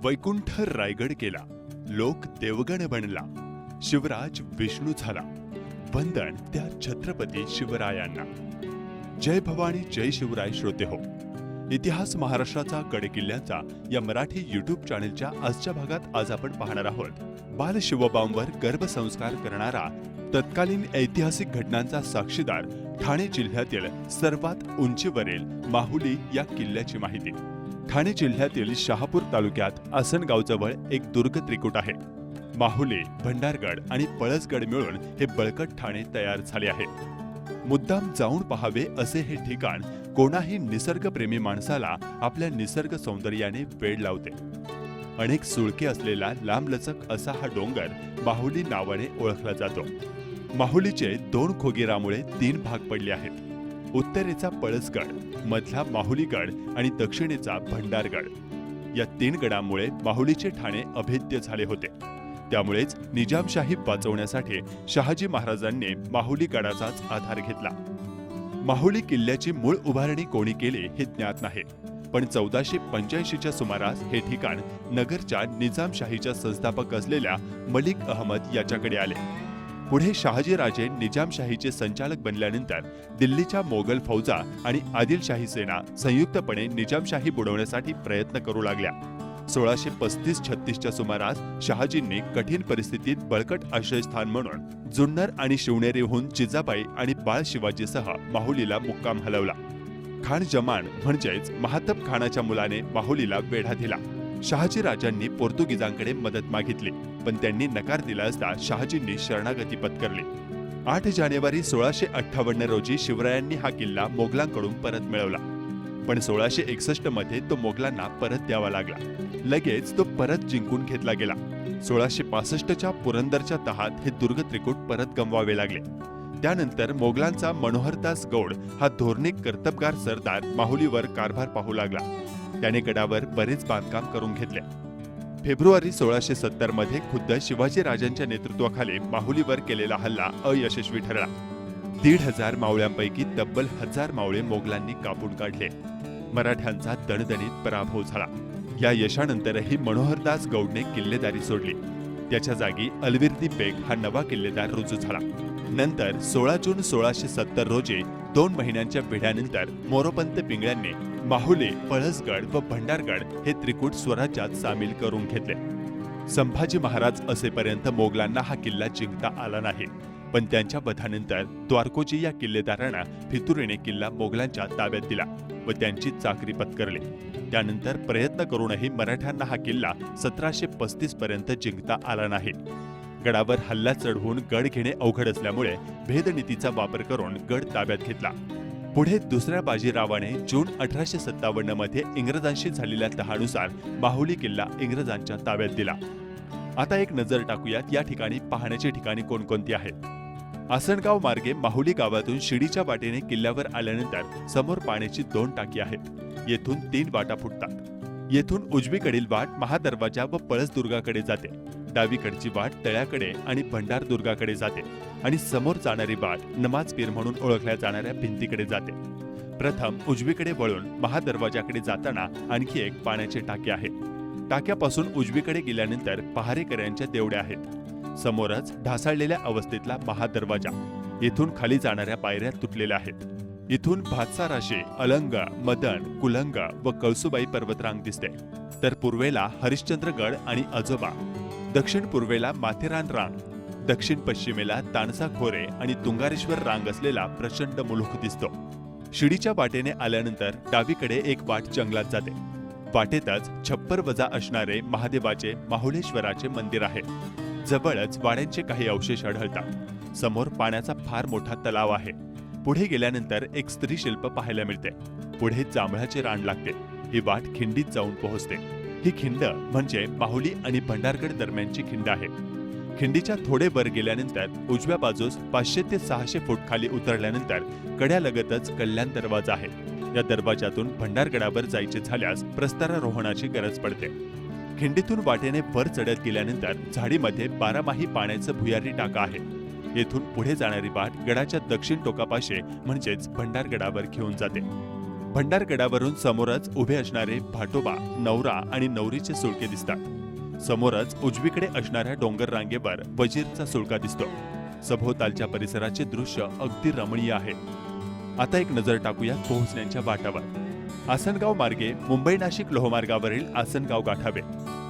वैकुंठ रायगड केला, लोक देवगण बनला, शिवराज विष्णू झाला, वंदन त्या छत्रपती शिवरायांना. जय भवानी जय शिवराय श्रोते हो. इतिहास महाराष्ट्राचा गडकिल्ल्यांचा या मराठी यूट्यूब चॅनलच्या आजच्या भागात आज आपण पाहणार आहोत बाल शिवबांवर गर्भसंस्कार करणारा तत्कालीन ऐतिहासिक घटनांचा साक्षीदार ठाणे जिल्ह्यातील सर्वात उंचीवरील माहुली या किल्ल्याची माहिती. ठाणे जिल्ह्यातील शहापूर तालुक्यात आसनगावजवळ एक दुर्ग त्रिकूट आहे. माहुली, भंडारगड आणि पळसगड मिळून हे बळकट ठाणे तयार झाले आहे. मुद्दाम जाऊन पहावे असे हे ठिकाण कोणाही निसर्गप्रेमी माणसाला आपल्या निसर्ग सौंदर्याने वेड लावते. अनेक सुळके असलेला लांबलचक असा हा डोंगर माहुली नावाने ओळखला जातो. माहुलीचे 2 खोगीरामुळे 3 भाग पडले आहेत. उत्तरेचा पळसगड, मधला माहुलीगड आणि दक्षिणेचा भंडारगड. या 3 गडांमुळे माहुलीचे ठाणे अभेद्य झाले होते. त्यामुळेच निजामशाही वाचवण्यासाठी शहाजी महाराजांनी माहुली गडाचाच आधार घेतला. माहुली किल्ल्याची मूळ उभारणी कोणी केली हे ज्ञात नाही, पण 1485च्या सुमारास हे ठिकाण नगरच्या निजामशाहीच्या संस्थापक असलेल्या मलिक अहमद याच्याकडे आले. पुढे शहाजीराजे निजामशाहीचे संचालक बनल्यानंतर दिल्लीच्या मोगल फौजा आणि आदिलशाही सेना संयुक्तपणे निजामशाही बुडवण्यासाठी प्रयत्न करू लागल्या. 1635-36च्या सुमारास शहाजींनी कठीण परिस्थितीत बळकट आश्रयस्थान म्हणून जुन्नर आणि शिवनेरीहून जिजाबाई आणि बाळ शिवाजीसह माहुलीला मुक्काम हलवला. खान जमान म्हणजेच महातब खानाच्या मुलाने माहुलीला वेढा दिला. शहाजी राजांनी पोर्तुगीजांकडे मदत मागितली, पण त्यांनी नकार दिला असता शहाजींनी शरणागती पत्करली. 8 जानेवारी 1658 रोजी शिवरायांनी हा किल्ला मोगलांकडून परत मिळवला, पण 1661 मध्ये तो मोगलांना परत द्यावा लागला. लगेच तो परत जिंकून घेतला गेला. 1665च्या पुरंदरच्या तहात हे दुर्ग त्रिकूट परत गमवावे लागले. त्यानंतर मोगलांचा मनोहरदास गौड हा धोरणिक कर्तबगार सरदार माहुलीवर कारभार पाहू लागला. त्याने गडावर बरेच बांधकाम करून घेतले. फेब्रुवारी 1670 मध्ये खुद्द शिवाजी राजांच्या नेतृत्वाखाली माहुलीवर केलेला हल्ला अयशस्वी ठरला. 1,500 मावळ्यांपैकी तब्बल 1000 मावळे मोगलांनी कापून काढले. मराठ्यांचा दणदणीत पराभव झाला. या यशानंतरही मनोहरदास गौडने किल्लेदारी सोडली. त्याच्या जागी अलविर्दी बेग हा नवा किल्लेदार रुजू झाला. नंतर 16 जून 1670 रोजी 2 महिन्यांच्या वेढ्यानंतर मोरोपंत पिंगळ्यांनी माहुली, पळसगड व भंडारगड हे त्रिकूट स्वराज्यात सामील करून घेतले. संभाजी महाराज असेपर्यंत मोगलांना हा किल्ला जिंकता आला नाही, पण त्यांच्या वधानंतर द्वारकोजी या किल्लेदारांना फितुरीने किल्ला मोगलांच्या ताब्यात दिला व त्यांची चाकरी पत्करली. त्यानंतर प्रयत्न करूनही मराठ्यांना हा किल्ला 1735 पर्यंत जिंकता आला नाही. गडावर हल्ला चढवून गड घेणे अवघड असल्यामुळे भेदनीतीचा वापर करून गड ताब्यात घेतला. पुढे दुसऱ्या बाजीरावाने जून 1857 मध्ये इंग्रजांशी झालेल्या तहानुसार माहुली किल्ला इंग्रजांच्या ताब्यात दिला. आता एक नजर टाकूयात या ठिकाणी पाहण्याची ठिकाणी कोणकोणती आहेत. आसनगाव मार्गे माहुली गावातून शिडीच्या वाटेने किल्ल्यावर आल्यानंतर समोर पाण्याची 2 टाकी आहेत. येथून 3 वाटा फुटतात. येथून उजवीकडील वाट महादरवाजा व पळसदुर्गाकडे जाते. डावीकडची वाट तळ्याकडे आणि भंडारदुर्गाकडे जाते आणि समोर जाणारी वाट नमाजपीर म्हणून ओळखल्या जाणाऱ्या भिंतीकडे जाते. प्रथम उजवीकडे वळून महादरवाजाकडे जाताना आणखी एक पाण्याची टाकी आहे. टाक्यापासून उजवीकडे गेल्यानंतर पहारेकऱ्यांच्या देवड्या आहेत. समोरच ढासाळलेल्या अवस्थेतला महादरवाजा. येथून खाली जाणाऱ्या पायऱ्या तुटलेल्या आहेत. इथून भातसाराशी, अलंग, मदन, कुलंग व कळसुबाई पर्वतरांग दिसते. तर पूर्वेला हरिश्चंद्रगड आणि आजोबा, दक्षिण पूर्वेला माथेरान रांग, दक्षिण पश्चिमेला तानसा खोरे आणि तुंगारेश्वर रांग असलेला प्रचंड मुलूख दिसतो. शिडीच्या वाटेने आल्यानंतर डावीकडे एक वाट जंगलात जाते. वाटेतच छप्पर वजा असणारे महादेवाचे माहुलेश्वराचे मंदिर आहे. जवळच वाड्यांचे काही अवशेष आढळतात. समोर पाण्याचा फार मोठा तलाव आहे. पुढे गेल्यानंतर एक स्त्रीशिल्प पाहायला मिळते. पुढे जांभळाचे रान लागते. ही वाट खिंडीत जाऊन पोहोचते. ही खिंड म्हणजे माहुली आणि भंडारगड दरम्यानची खिंड आहे. खिंडीच्या थोडे वर गेल्यानंतर उजव्या बाजूस 500 ते 600 फूट खाली उतरल्यानंतर कड्यालगतच कल्याण दरवाजा आहे. या दरवाजातून भंडारगडावर जायचे झाल्यास प्रस्तरारोहणाची गरज पडते. खिंडीतून वाटेने वर चढत गेल्यानंतर झाडीमध्ये 12माही पाण्याचं भुयारी टाका आहे. येथून पुढे जाणारी वाट गडाच्या दक्षिण टोकापाशी म्हणजेच भंडारगडावर घेऊन जाते. भंडारगडावरून समोरच उभे असणारे भाटोबा, नवरा आणि नवरीचे सुळके दिसतात. समोरच उजवीकडे असणाऱ्या डोंगर रांगेवर वजीरचा सुळका दिसतो. सभोवतालच्या परिसराचे दृश्य अगदी रमणीय आहे. आता एक नजर टाकूया पोहोचण्याच्या वाटावर. आसनगाव मार्गे मुंबई-नाशिक लोहमार्गावरील आसनगाव गाठावे.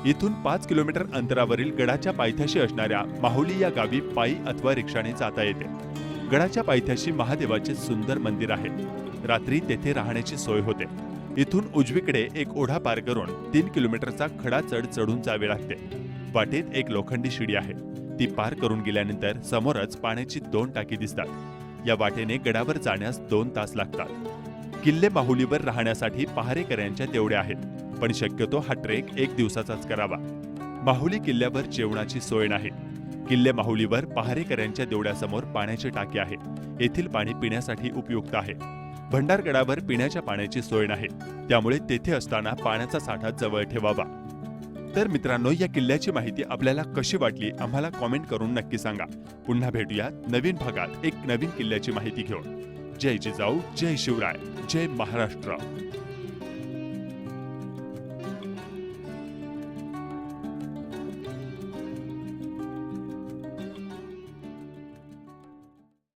इथून 5 किलोमीटर अंतरावरील गडाच्या पायथ्याशी असणाऱ्या माहुली या गावी पायी अथवा रिक्षाने जाता येते. गडाच्या पायथ्याशी महादेवाचे सुंदर मंदिर आहे. रात्री तेथे राहण्याची सोय होते. इथून उजवीकडे एक ओढा पार करून 3 किलोमीटरचा खडा चढ चढून जावे लागते. वाटेत एक लोखंडी शिडी आहे. ती पार करून गेल्यानंतर समोरच पाण्याची 2 टाकी दिसतात. या वाटेने गडावर जाण्यास 2 तास लागतात. किल्ले माहुलीवर राहण्यासाठी पहारेकऱ्यांच्या तेवढ्या आहेत, पण शक्यतो हा ट्रेक 1 दिवसाचाच करावा. माहुली किल्ल्यावर जेवणाची सोय नाही. किल्ले माहुलीवर पहारेकऱ्यांच्या देवळासमोर पाण्याची टाकी आहे. येथील पाणी पिण्यासाठी उपयुक्त आहे. भंडारगडावर पिण्याच्या पाण्याची सोय नाही, त्यामुळे तेथे असताना पाण्याचा साठा जवळ ठेवावा. तर मित्रांनो, या किल्ल्याची माहिती आपल्याला कशी वाटली आम्हाला कॉमेंट करून नक्की सांगा. पुन्हा भेटूया नवीन भागात एक नवीन किल्ल्याची माहिती घेऊन. जय जिजाऊ, जय शिवराय, जय महाराष्ट्र.